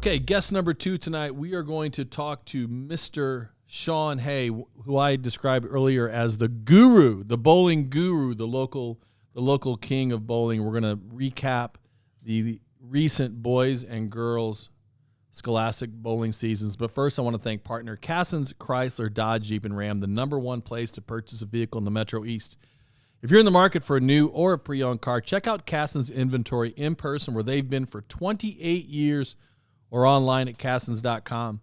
Okay, guest number 2 tonight, we are going to talk to Mr. Sean Hay, who I described earlier as the guru, the bowling guru, the local king of bowling. We're going to recap the recent boys and girls Scholastic bowling seasons. But first, I want to thank partner Cassens Chrysler Dodge Jeep and Ram, the #1 place to purchase a vehicle in the Metro East. If you're in the market for a new or a pre-owned car, check out Cassens Inventory in person, where they've been for 28 years, or online at Cassens.com.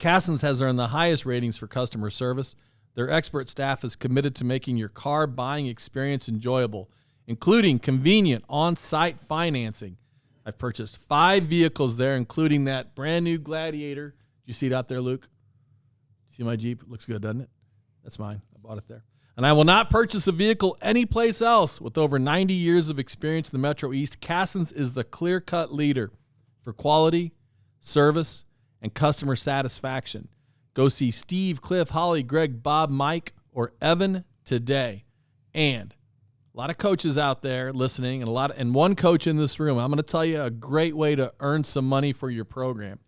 Cassens has earned the highest ratings for customer service. Their expert staff is committed to making your car buying experience enjoyable, including convenient on-site financing. I've purchased 5 vehicles there, including that brand new Gladiator. Did you see it out there, Luke? See my Jeep? It looks good, doesn't it? That's mine. I bought it there. And I will not purchase a vehicle anyplace else. With over 90 years of experience in the Metro East, Cassens is the clear-cut leader for quality, service, and customer satisfaction. Go see Steve, Cliff, Holly, Greg, Bob, Mike, or Evan today. And a lot of coaches out there listening, and one coach in this room. I'm going to tell you a great way to earn some money for your program.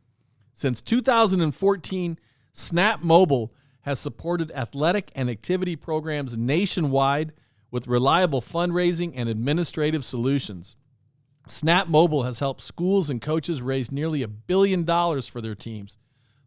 Since 2014, Snap Mobile has supported athletic and activity programs nationwide with reliable fundraising and administrative solutions. Snap Mobile has helped schools and coaches raise nearly $1 billion for their teams.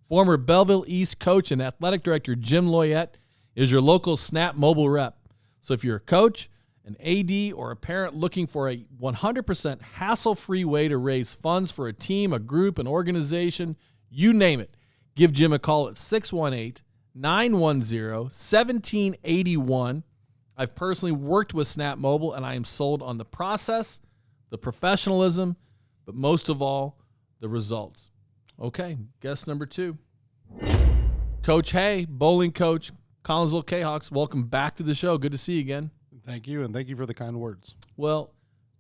Former Belleville East coach and athletic director Jim Loyette is your local Snap Mobile rep. So if you're a coach, an AD, or a parent looking for a 100% hassle-free way to raise funds for a team, a group, an organization, you name it, give Jim a call at 618-910-1781. I've personally worked with Snap Mobile, and I am sold on the process, the professionalism, but most of all, the results. Okay, guest number 2. Coach Hay, bowling coach, Collinsville K-Hawks. Welcome back to the show. Good to see you again. Thank you, and thank you for the kind words. Well,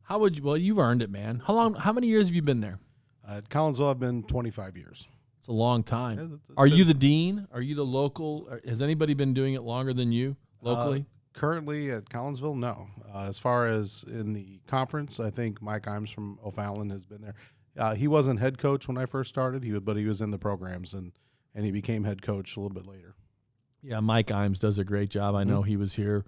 you've earned it, man. How many years have you been there? At Collinsville, I've been 25 years. It's a long time. Are you the dean? Are you the local? Has anybody been doing it longer than you locally? Currently at Collinsville, no. As far as in the conference, I think Mike Imes from O'Fallon has been there. He wasn't head coach when I first started, but he was in the programs, and he became head coach a little bit later. Yeah, Mike Imes does a great job. I know he was here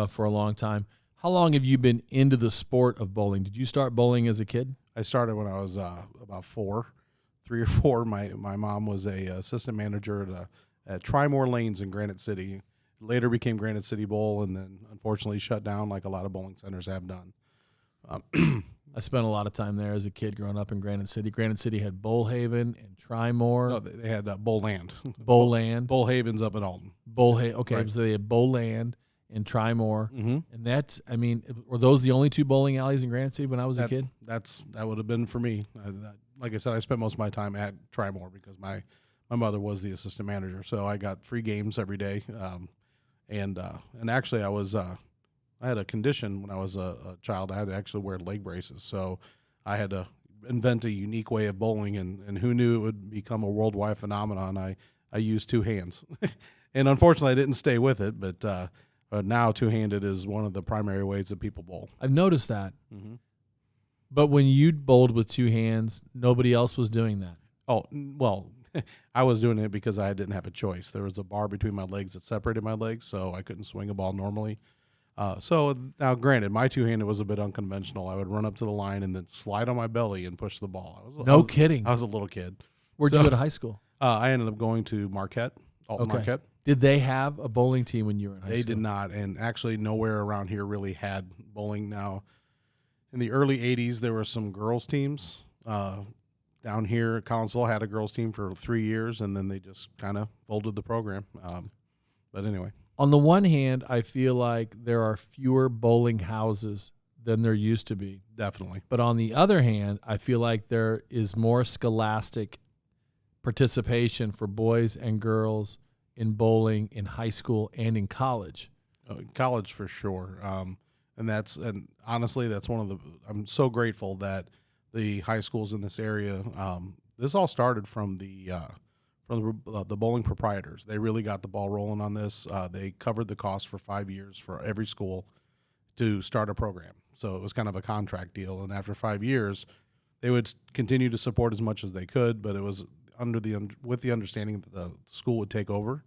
for a long time. How long have you been into the sport of bowling? Did you start bowling as a kid? I started when I was about 3 or 4. My mom was a assistant manager at Trimore Lanes in Granite City. Later became Granite City Bowl, and then unfortunately shut down like a lot of bowling centers have done. I spent a lot of time there as a kid growing up in Granite City. Granite City had Bowlhaven and Trimore. No, they had Bowland. Bowland. Bowhaven's up in Alton. Okay, right. So they had Bowland and Trimore. Mm-hmm. And were those the only 2 bowling alleys in Granite City when I was a kid? That would have been for me. Like I said, I spent most of my time at Trimore because my mother was the assistant manager, so I got free games every day. And actually, I had a condition when I was a child. I had to actually wear leg braces, so I had to invent a unique way of bowling, and who knew it would become a worldwide phenomenon. I used 2 hands, and unfortunately, I didn't stay with it, but now two-handed is one of the primary ways that people bowl. I've noticed that. Mm-hmm. But when you bowled with 2 hands, nobody else was doing that. Oh, well, I was doing it because I didn't have a choice. There was a bar between my legs that separated my legs, so I couldn't swing a ball normally. So now, granted, my 2-handed was a bit unconventional. I would run up to the line and then slide on my belly and push the ball. Kidding. I was a little kid. Where'd you go to high school? I ended up going to Marquette, Alton Marquette. Did they have a bowling team when you were in high school? They did not, and actually nowhere around here really had bowling. Now, in the early 80s, there were some girls' teams. Down here at Collinsville had a girls' team for 3 years, and then they just kind of folded the program. But anyway. On the one hand, I feel like there are fewer bowling houses than there used to be. Definitely. But on the other hand, I feel like there is more scholastic participation for boys and girls in bowling in high school and in college. College for sure. And honestly, that's I'm so grateful that the high schools in this area, this all started from the bowling proprietors. They really got the ball rolling on this. They covered the cost for 5 years for every school to start a program. So it was kind of a contract deal. And after 5 years, they would continue to support as much as they could, but it was with the understanding that the school would take over.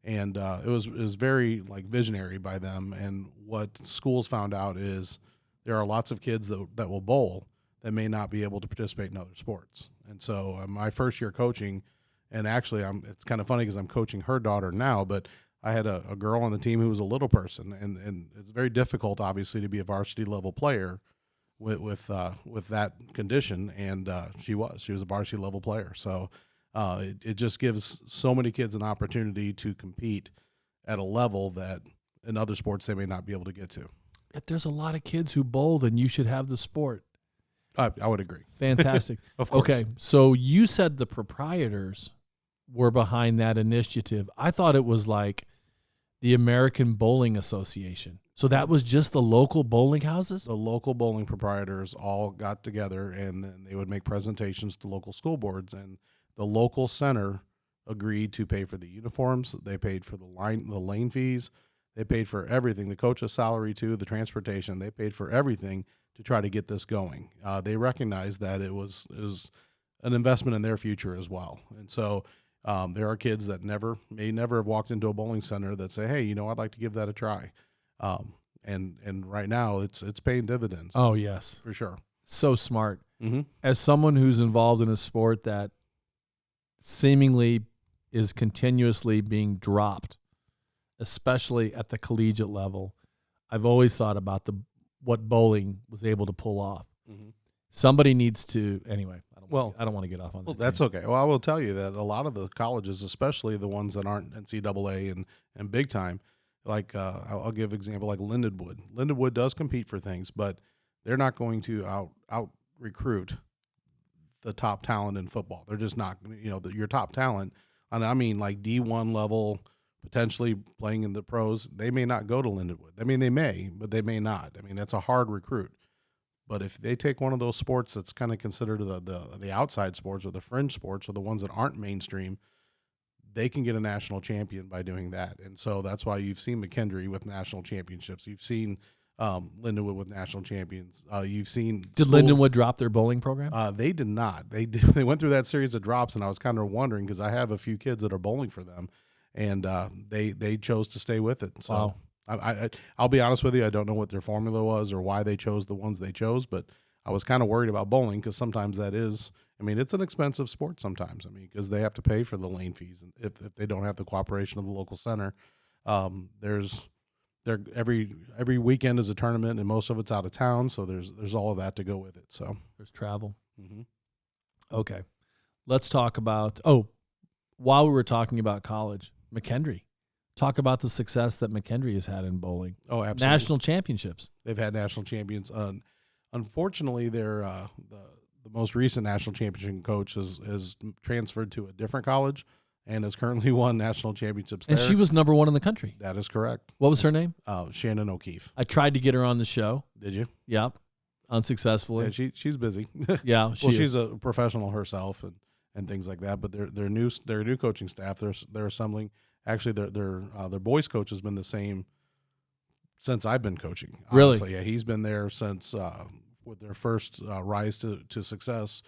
And it was very like visionary by them. And what schools found out is there are lots of kids that will bowl that may not be able to participate in other sports. And so my first year coaching, and actually it's kind of funny because I'm coaching her daughter now, but I had a girl on the team who was a little person, and it's very difficult, obviously, to be a varsity level player with that condition. And she was a varsity level player. So it just gives so many kids an opportunity to compete at a level that in other sports they may not be able to get to. If there's a lot of kids who bowl, then you should have the sport. I would agree. Fantastic. Of course. Okay, so you said the proprietors were behind that initiative. I thought it was like the American Bowling Association. So that was just the local bowling houses? The local bowling proprietors all got together, and then they would make presentations to local school boards, and the local center agreed to pay for the uniforms. They paid for the lane fees. They paid for everything, the coach's salary too, the transportation. They paid for everything to try to get this going. They recognized that it was an investment in their future as well. And so there are kids that may never have walked into a bowling center that say, hey, I'd like to give that a try. And right now it's paying dividends. Oh, yes. For sure. So smart. Mm-hmm. As someone who's involved in a sport that seemingly is continuously being dropped, especially at the collegiate level, I've always thought about what bowling was able to pull off. Mm-hmm. Somebody needs to, anyway, I don't want to get off on that. Well, that's okay. Well, I will tell you that a lot of the colleges, especially the ones that aren't NCAA and big time, like I'll give an example like Lindenwood. Lindenwood does compete for things, but they're not going to out recruit the top talent in football. They're just not, your top talent, and I mean like D1 level, potentially playing in the pros, they may not go to Lindenwood. I mean, they may, but they may not. I mean, that's a hard recruit. But if they take one of those sports that's kind of considered the outside sports or the fringe sports or the ones that aren't mainstream, they can get a national champion by doing that. And so that's why you've seen McKendree with national championships. You've seen Lindenwood with national champions. You've seen. Did Lindenwood drop their bowling program? They did not. They went through that series of drops, and I was kind of wondering because I have a few kids that are bowling for them, and they chose to stay with it. So wow. I'll be honest with you, I don't know what their formula was or why they chose the ones they chose, but I was kind of worried about bowling because sometimes it's an expensive sport sometimes. Because they have to pay for the lane fees, and if they don't have the cooperation of the local center, every weekend is a tournament, and most of it's out of town, so there's all of that to go with it. So there's travel. Mm-hmm. Okay, let's talk about. While we were talking about college, McKendree. Talk about the success that McKendree has had in bowling. Oh, absolutely. National championships. They've had national champions. Unfortunately, the most recent national championship coach has transferred to a different college and has currently won national championships there. And she was number 1 in the country. That is correct. What was her name? Shannon O'Keefe. I tried to get her on the show. Did you? Yep. Unsuccessfully. Yeah, she's busy. Yeah, she's a professional herself and things like that. But their new coaching staff, they're assembling. Actually, their boys coach has been the same since I've been coaching. Honestly. Really? Yeah, he's been there since with their first rise to success.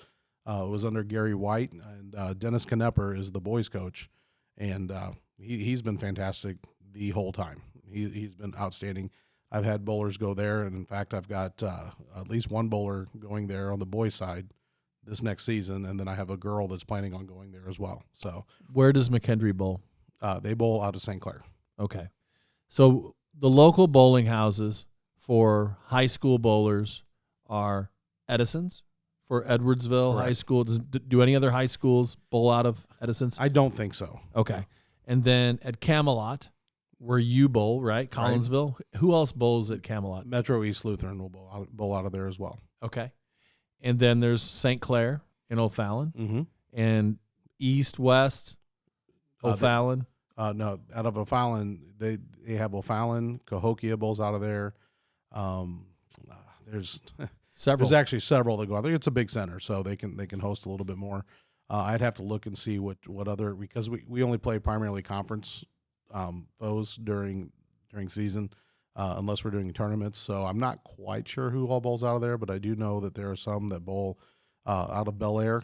It was under Gary White, and Dennis Knepper is the boys coach, and he's been fantastic the whole time. He's been outstanding. I've had bowlers go there, and in fact, I've got at least one bowler going there on the boys' side this next season, and then I have a girl that's planning on going there as well. So, where does McKendree bowl? They bowl out of St. Clair. Okay. So the local bowling houses for high school bowlers are Edison's for Edwardsville Correct. High School. Do any other high schools bowl out of Edison's? I don't think so. Okay. And then at Camelot, where you bowl, right? Collinsville. Right. Who else bowls at Camelot? Metro East Lutheran will bowl out of there as well. Okay. And then there's St. Clair in O'Fallon. Mm-hmm. And East, West, O'Fallon. No, out of O'Fallon, they have O'Fallon, Cahokia bowls out of there. There's several. There's actually several that go out there. It's a big center, so they can host a little bit more. I'd have to look and see what other, because we only play primarily conference foes during season, unless we're doing tournaments. So I'm not quite sure who all bowls out of there, but I do know that there are some that bowl out of Bel Air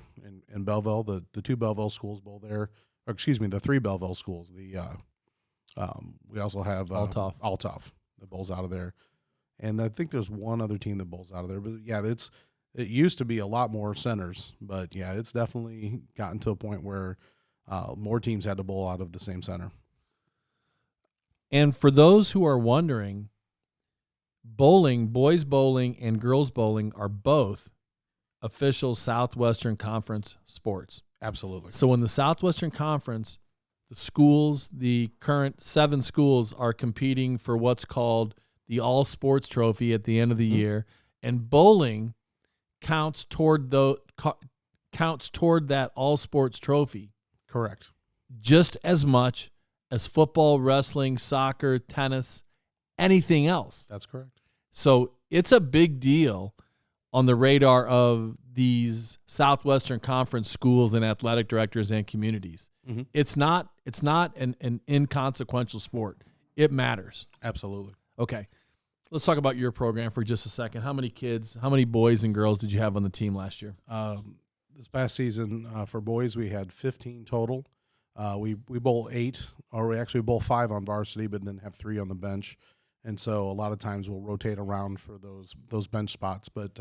and Belleville. The two Belleville schools bowl there. Or excuse me, the three Belleville schools. We also have Althoff that bowls out of there, and I think there's one other team that bowls out of there. But yeah, it used to be a lot more centers, but yeah, it's definitely gotten to a point where more teams had to bowl out of the same center. And for those who are wondering, bowling, boys bowling and girls bowling are both official Southwestern Conference sports. Absolutely. So in the Southwestern Conference, the schools, the current 7 schools, are competing for what's called the All Sports Trophy at the end of the year, and bowling counts toward that All Sports Trophy. Correct. Just as much as football, wrestling, soccer, tennis, anything else. That's correct. So it's a big deal on the radar of these Southwestern Conference schools and athletic directors and communities. Mm-hmm. It's not an inconsequential sport. It matters. Absolutely. Okay. Let's talk about your program for just a second. How many kids, how many boys and girls did you have on the team last year? This past season for boys, we had 15 total. We bowl 8, or we actually bowl 5 on varsity, but then have 3 on the bench. And so a lot of times we'll rotate around for those bench spots. But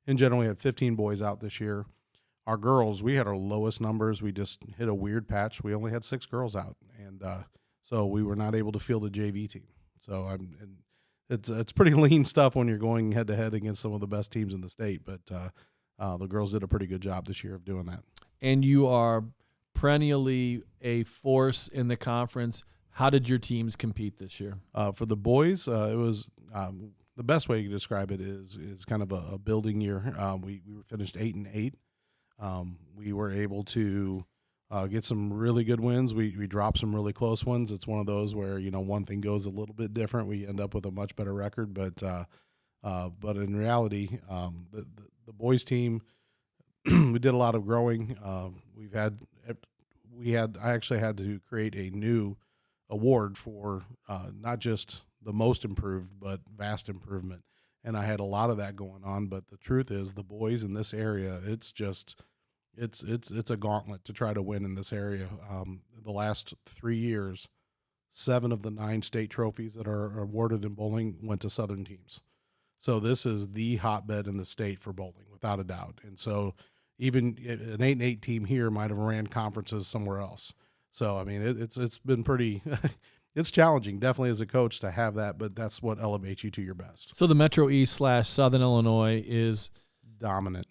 in general, we had 15 boys out this year. Our girls, we had our lowest numbers. We just hit a weird patch. We only had 6 girls out, and so we were not able to field a JV team. So it's pretty lean stuff when you're going head to head against some of the best teams in the state. But the girls did a pretty good job this year of doing that. And you are perennially a force in the conference. How did your teams compete this year? For the boys, it was the best way you can describe it is kind of a building year. We finished 8-8. We were able to get some really good wins. We dropped some really close ones. It's one of those where one thing goes a little bit different, we end up with a much better record. But in reality, the boys team, we did a lot of growing. I actually had to create a new award for not just the most improved, but vast improvement. And I had a lot of that going on. But the truth is, the boys in this area, it's a gauntlet to try to win in this area. The last 3 years, 7 of the 9 state trophies that are awarded in bowling went to Southern teams. So this is the hotbed in the state for bowling, without a doubt. And so even an 8-8 team here might have ran conferences somewhere else. So, I mean, it's been pretty it's challenging, definitely, as a coach to have that, but that's what elevates you to your best. So the Metro East / Southern Illinois is dominant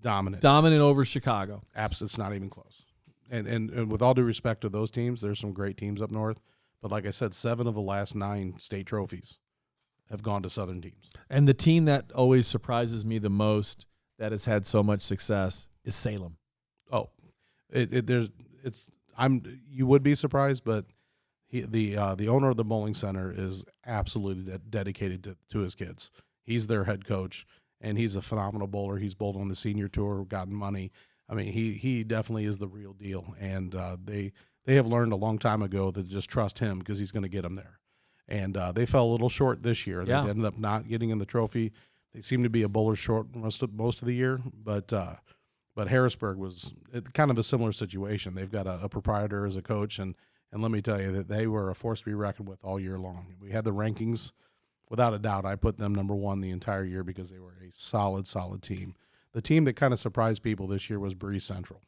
over Chicago. Absolutely, it's not even close. And with all due respect to those teams, there's some great teams up north. But like I said, 7 of the last 9 state trophies have gone to Southern teams. And the team that always surprises me the most that has had so much success is Salem. Oh, you would be surprised, but the owner of the bowling center is absolutely dedicated to his kids. He's their head coach, and he's a phenomenal bowler. He's bowled on the senior tour, gotten money. I mean, he definitely is the real deal, and they have learned a long time ago to just trust him because he's going to get them there. And they fell a little short this year. They ended up not getting in the trophy. They seem to be a bowler short most of the year, but Harrisburg was kind of a similar situation. They've got a proprietor as a coach, and let me tell you that they were a force to be reckoned with all year long. We had the rankings. Without a doubt, I put them number 1 the entire year because they were a solid team. The team that kind of surprised people this year was Breeze Central.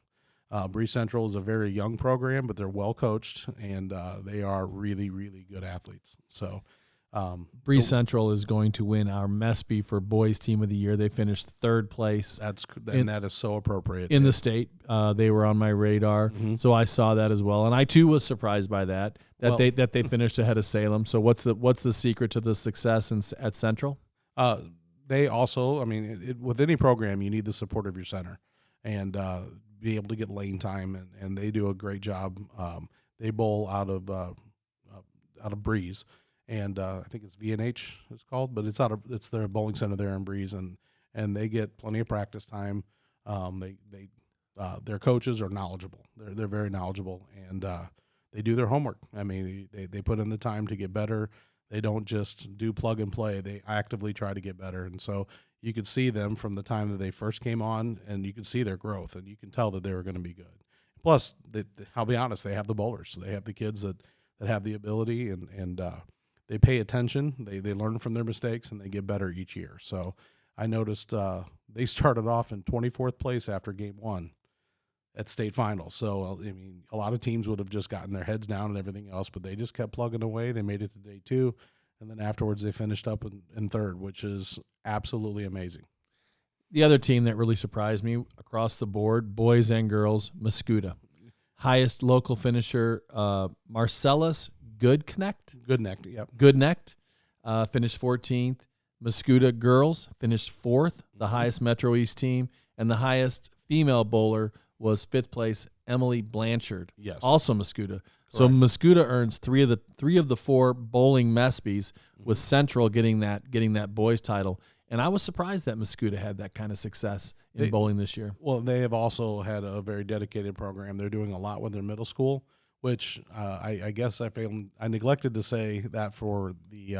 Breeze Central is a very young program, but they're well coached, and they are really, really good athletes. So Breeze Central is going to win our MESPY for Boys Team of the Year. They finished 3rd place. That is so appropriate in the state. They were on my radar, so I saw that as well, and I too was surprised by that they finished ahead of Salem. So what's the secret to the success at Central? They also, I mean, with any program, you need the support of your center and be able to get lane time, and they do a great job. They bowl out of Breeze. And I think it's VNH it's called, but it's their bowling center there in Breeze, and they get plenty of practice time. Their coaches are knowledgeable. They're very knowledgeable, and they do their homework. I mean, they put in the time to get better. They don't just do plug and play. They actively try to get better, and so you could see them from the time that they first came on, and you could see their growth, and you can tell that they were going to be good. Plus, I'll be honest, they have the bowlers. So they have the kids that have the ability, and they pay attention. They learn from their mistakes, and they get better each year. So I noticed they started off in 24th place after game one at state finals. So, I mean, a lot of teams would have just gotten their heads down and everything else, but they just kept plugging away. They made it to day two, and then afterwards they finished up in third, which is absolutely amazing. The other team that really surprised me across the board, boys and girls, Mascoutah. Highest local finisher, Marcellus Goodknecht. Yep. Goodknecht finished 14th. Mascoutah girls finished 4th, the highest Metro East team, and the highest female bowler was 5th place, Emily Blanchard. Yes. Also Mascoutah. So Mascoutah earns three of the 4 bowling MESPYs, with Central getting that boys title. And I was surprised that Mascoutah had that kind of success in bowling this year. Well, they have also had a very dedicated program. They're doing a lot with their middle school, which I guess I neglected to say that for the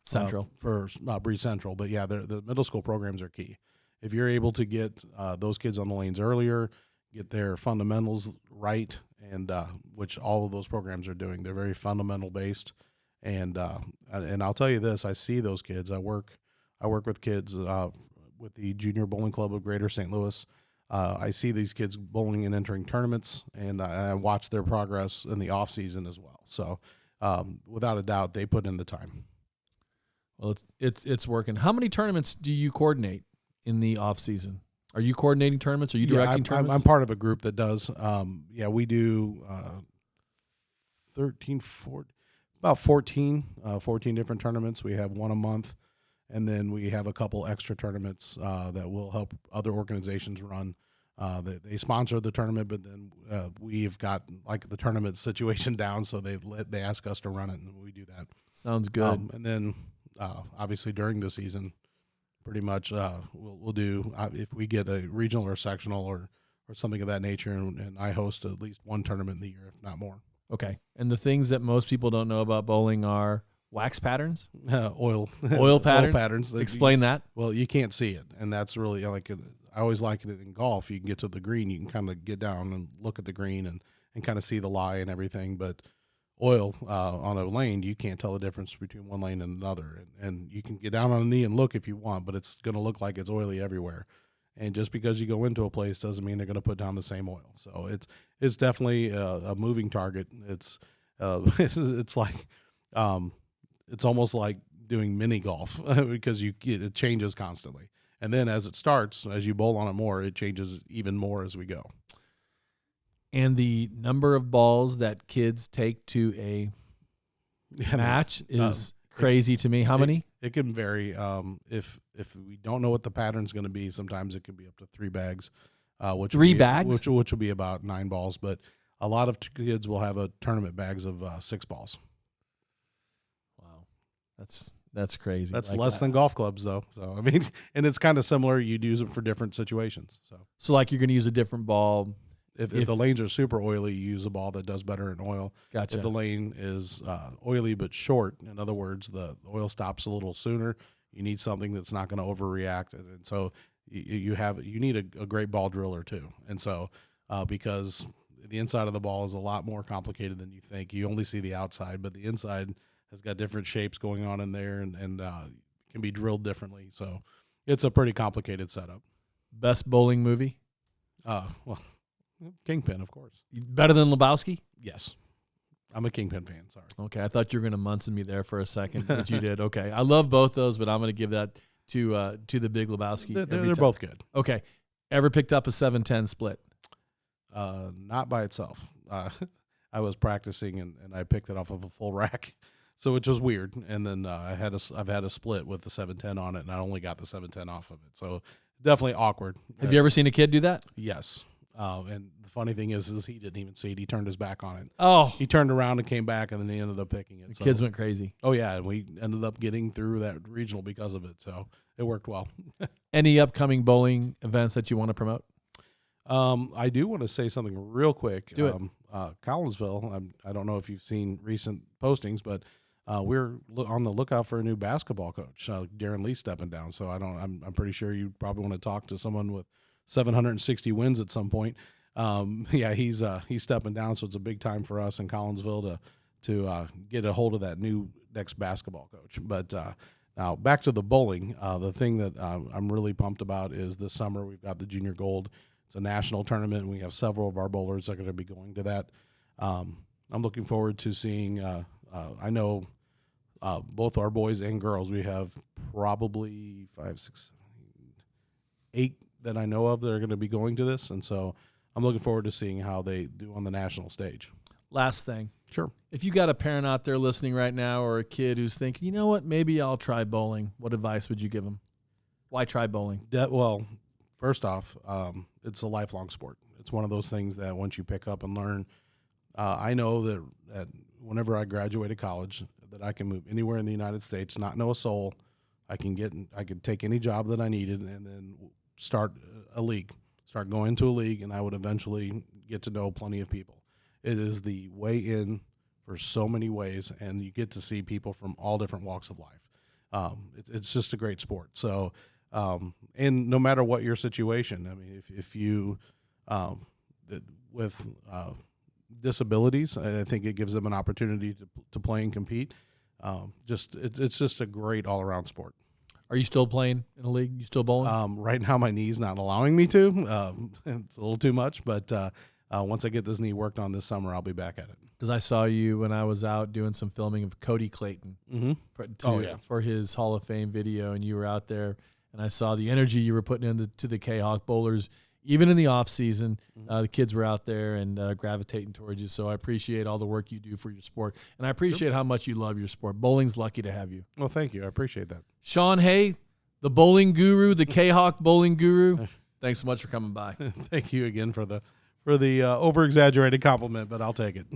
Central. For Breeze Central. But, yeah, the middle school programs are key. If you're able to get those kids on the lanes earlier, get their fundamentals right, and which all of those programs are doing. They're very fundamental based. And I'll tell you this, I see those kids. I work with kids with the Junior Bowling Club of Greater St. Louis. I see these kids bowling and entering tournaments, and I watch their progress in the off season as well. So without a doubt, they put in the time. Well, it's working. How many tournaments do you coordinate in the off season? Are you coordinating tournaments? Are you directing tournaments? I'm part of a group that does. We do 14 different tournaments. We have one a month. And then we have a couple extra tournaments that will help other organizations run. They sponsor the tournament, but then we've got like the tournament situation down, so they ask us to run it, and we do that. Sounds good. And then obviously during the season, pretty much we'll do if we get a regional or sectional or something of that nature, and I host at least one tournament in the year, if not more. Okay. And the things that most people don't know about bowling are wax patterns, oil patterns. Oil patterns. Explain that. Well, you can't see it, and that's really like I always like it in golf. You can get to the green, you can kind of get down and look at the green and kind of see the lie and everything. But oil on a lane, you can't tell the difference between one lane and another. And you can get down on a knee and look if you want, but it's going to look like it's oily everywhere. And just because you go into a place doesn't mean they're going to put down the same oil. So it's definitely a moving target. It's it's like it's almost like doing mini golf because it changes constantly. And then as it starts, as you bowl on it more, it changes even more as we go. And the number of balls that kids take to a match is crazy to me. How many? It can vary. If we don't know what the pattern's going to be, sometimes it can be up to 3 bags. Which will be about 9 balls. But a lot of kids will have a tournament bags of 6 balls. Wow, that's crazy. That's like less than golf clubs, though. So I mean, and it's kind of similar. You'd use them for different situations. So like you're going to use a different ball. If the lanes are super oily, you use a ball that does better in oil. Gotcha. If the lane is oily but short, in other words, the oil stops a little sooner, you need something that's not going to overreact. And so you need a great ball driller too. And so because the inside of the ball is a lot more complicated than you think. You only see the outside, but the inside has got different shapes going on in there and can be drilled differently. So it's a pretty complicated setup. Best bowling movie? Well, Kingpin, of course. Better than Lebowski? Yes. I'm a Kingpin fan, sorry. Okay, I thought you were going to Munson me there for a second, but you did. Okay, I love both those, but I'm going to give that to the Big Lebowski. They're both good. Okay. Ever picked up a 7-10 split? Not by itself. I was practicing, and I picked it off of a full rack, so which was weird. And then I've had a split with the 7-10 on it, and I only got the 7-10 off of it. So definitely awkward. Have you ever seen a kid do that? Yes. And the funny thing is he didn't even see it. He turned his back on it. Oh. He turned around and came back, and then he ended up picking it. The kids went crazy. Oh, yeah, and we ended up getting through that regional because of it, so it worked well. Any upcoming bowling events that you want to promote? I do want to say something real quick. Do it. Collinsville, I don't know if you've seen recent postings, but we're on the lookout for a new basketball coach. Darren Lee stepping down, so I'm pretty sure you probably want to talk to someone with 760 wins at some point. Yeah, he's stepping down, so it's a big time for us in Collinsville to get a hold of that new next basketball coach. But now back to the bowling. The thing that I'm really pumped about is this summer we've got the Junior Gold. It's a national tournament, and we have several of our bowlers that are going to be going to that. I'm looking forward to seeing. I know both our boys and girls. We have probably 5, 6, 8 that I know of that are going to be going to this, and so I'm looking forward to seeing how they do on the national stage. Last thing. Sure. If you got a parent out there listening right now or a kid who's thinking, you know what, maybe I'll try bowling, what advice would you give them? Why try bowling? Well, first off, it's a lifelong sport. It's one of those things that once you pick up and learn, I know that whenever I graduated college, that I can move anywhere in the United States, not know a soul. I could take any job that I needed and then start a league, start going to a league, and I would eventually get to know plenty of people. It is the way in for so many ways, and you get to see people from all different walks of life. It's just a great sport. So, and no matter what your situation, I mean, if you with disabilities, I think it gives them an opportunity to play and compete. It's just a great all around sport. Are you still playing in a league? You still bowling? Right now, my knee's not allowing me to. It's a little too much, but once I get this knee worked on this summer, I'll be back at it. Because I saw you when I was out doing some filming of Cody Clayton for his Hall of Fame video, and you were out there, and I saw the energy you were putting into the K-Hawk bowlers. Even in the off season, the kids were out there and gravitating towards you. So I appreciate all the work you do for your sport, and I appreciate how much you love your sport. Bowling's lucky to have you. Well, thank you. I appreciate that. Sean Hay, the bowling guru, the K-Hawk bowling guru. Thanks so much for coming by. Thank you again for the over exaggerated compliment, but I'll take it.